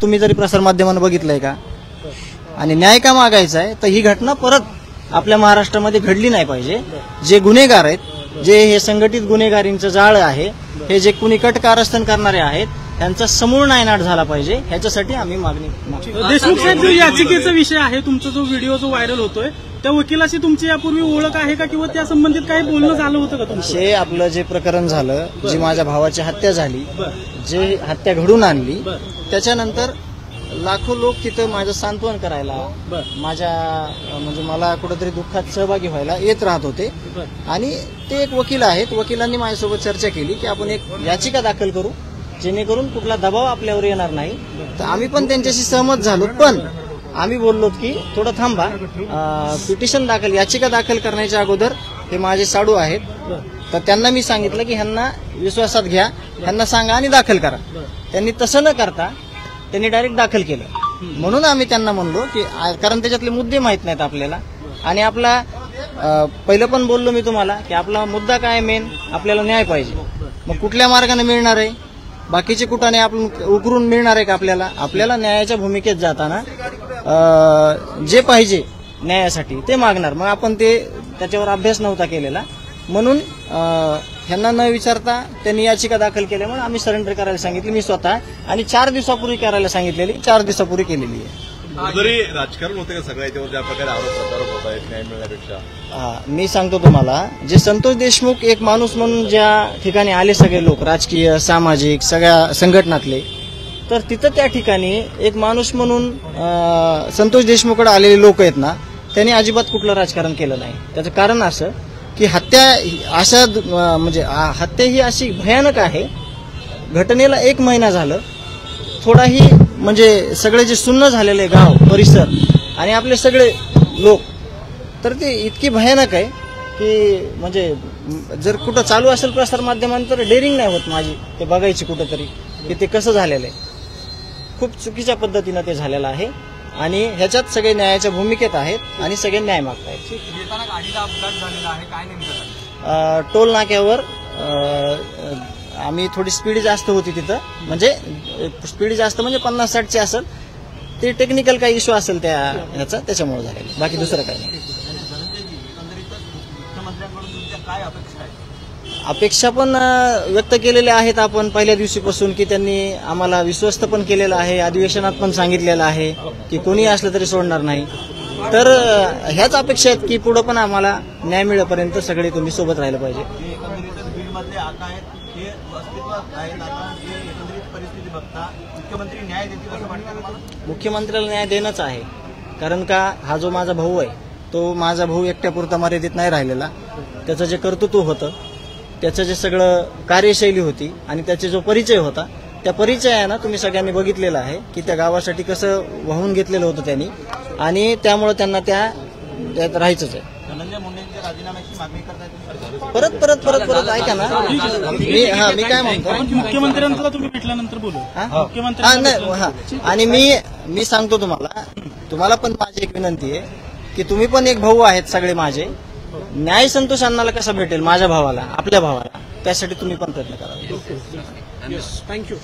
तुम्ही जरी प्रसारमाध्यमांना बघितलंय का? आणि न्याय का मागायचा आहे तर ही घटना परत आपल्या महाराष्ट्रामध्ये घडली नाही पाहिजे. जे गुन्हेगार आहेत, जे हे संघटित गुन्हेगारींचं जाळ आहे, हे जे कुणी कट कारस्थान करणारे आहेत, त्यांचा समूळ नायनाट झाला पाहिजे. ह्याच्यासाठी आम्ही मागणी. देशमुख साहेब, जो याचिकेचा विषय आहे, तुमचा जो व्हिडिओ जो व्हायरल होतोय, त्या वकिलाशी तुमची यापूर्वी ओळख आहे का, किंवा त्या संबंधित काही बोलणं झालं होतं का तुमचं? हे आपलं जे प्रकरण झालं, जी माझ्या भावाची हत्या झाली, जे हत्या घडून आणली, त्याच्यानंतर लाखो लोक तिथं माझं सांत्वन करायला, माझ्या म्हणजे मला कुठेतरी दुःखात सहभागी व्हायला येत राहत होते. आणि ते एक वकील आहेत, वकिलांनी माझ्यासोबत चर्चा केली की आपण एक याचिका दाखल करू जेणेकरून कुठला दबाव आपल्यावर येणार नाही. तर आम्ही पण त्यांच्याशी सहमत झालो, पण आम्ही बोललो की थोडं थांबा, पिटिशन दाखल, याचिका दाखल करण्याच्या अगोदर हे माझे साडू आहेत, तर त्यांना मी सांगितलं की ह्यांना विश्वासात घ्या, ह्यांना सांगा आणि दाखल करा. त्यांनी तसं न करता त्यांनी डायरेक्ट दाखल केलं. म्हणून आम्ही त्यांना म्हणलो की कारण त्याच्यातले मुद्दे माहीत नाहीत आपल्याला, आणि आपला पहिलं पण बोललो मी तुम्हाला की आपला मुद्दा काय, मेन आपल्याला न्याय पाहिजे. मग कुठल्या मार्गाने मिळणार आहे? बाकीचे कुठाने आपण उकरून मिळणार आहे का आपल्याला? आपल्याला न्यायाच्या भूमिकेत जाताना जे पाहिजे न्यायासाठी ते मागणार. मग आपण त्याच्यावर अभ्यास नव्हता केलेला, म्हणून ह्यांना न विचारता त्यांनी याचिका दाखल केल्यामुळे आम्ही सरेंडर करायला सांगितली, मी स्वतः, आणि 4 दिवसापूर्वी करायला सांगितलेली, 4 दिवसापूर्वी केलेली आहे. जरी राजकारण होते का सगळ्या याच्यावर ज्या प्रकारे आरोप प्रत्यारोप होत आहेत न्याय मिळण्यापेक्षा? मी सांगतो तुम्हाला, जे संतोष देशमुख एक माणूस म्हणून ज्या ठिकाणी आले सगळे लोक, राजकीय, सामाजिक, सगळ्या संघटनातले, तर तिथं त्या ठिकाणी एक माणूस म्हणून संतोष देशमुखकडे आलेले लोक आहेत ना, त्यांनी अजिबात कुठलं राजकारण केलं नाही. त्याचं कारण असं की हत्या अशा म्हणजे हत्या ही अशी भयानक आहे, घटनेला 1 महिना झालं, थोडाही म्हणजे सगळे जे सुन्न झालेले गाव, परिसर आणि आपले सगळे लोक, तर ते इतकी भयानक आहे की म्हणजे जर कुठं चालू असेल प्रसार माध्यमांतर डेअरिंग नाही होत माझी ते बघायची कुठंतरी की ते कसं झालेलं आहे. खूप चुकीच्या पद्धतीनं ते झालेलं आहे आणि ह्याच्यात सगळे न्यायाच्या भूमिकेत आहेत आणि सगळे न्याय मागतायत. येताना गाडीला अपघात झालेला आहे, काय नेमकं? टोल नाक्यावर आम्ही थोडी स्पीड जास्त होती तिथं, म्हणजे स्पीड जास्त म्हणजे 50-60ची असेल, ते टेक्निकल काही इश्यू असेल ह्याचा, त्याच्यामुळे झालेलं, बाकी दुसरं काही नाही. अपेक्षा पण व्यक्त केलेल्या आहेत आपण पहिल्या दिवशीपासून की त्यांनी आम्हाला विश्वस्त पण केलेलं आहे, अधिवेशनात पण सांगितलेलं आहे की कोणी असलं तरी सोडणार नाही. तर ह्याच अपेक्षा आहेत की पुढं पण आम्हाला न्याय मिळेपर्यंत सगळे तुम्ही सोबत राहिलं पाहिजे. मुख्यमंत्र्याला न्याय देणंच आहे, कारण का हा जो माझा भाऊ आहे तो माझा भाऊ एकट्यापुरता मर्यादित नाही राहिलेला. त्याचं जे कर्तृत्व होतं, त्याचं जे सगळं कार्यशैली होती आणि त्याचा जो परिचय होता, त्या परिचयानं तुम्ही सगळ्यांनी बघितलेलं आहे की त्या गावासाठी कसं वाहून घेतलेलं होतं त्यांनी, आणि त्यामुळे त्यांना त्यात राहायचंच आहे. परत परत परत परत ऐका ना, मी काय म्हणतो, मुख्यमंत्र्यांना तुम्ही भेटल्यानंतर बोलू. आणि मी सांगतो तुम्हाला पण माझी एक विनंती आहे की तुम्ही पण एक भाऊ आहेत सगळे माझे, न्याय संतोष अण्णाला कसा भेटेल, माझ्या भावाला, आपल्या भावाला, त्यासाठी तुम्ही पण प्रयत्न करा. थँक्यू.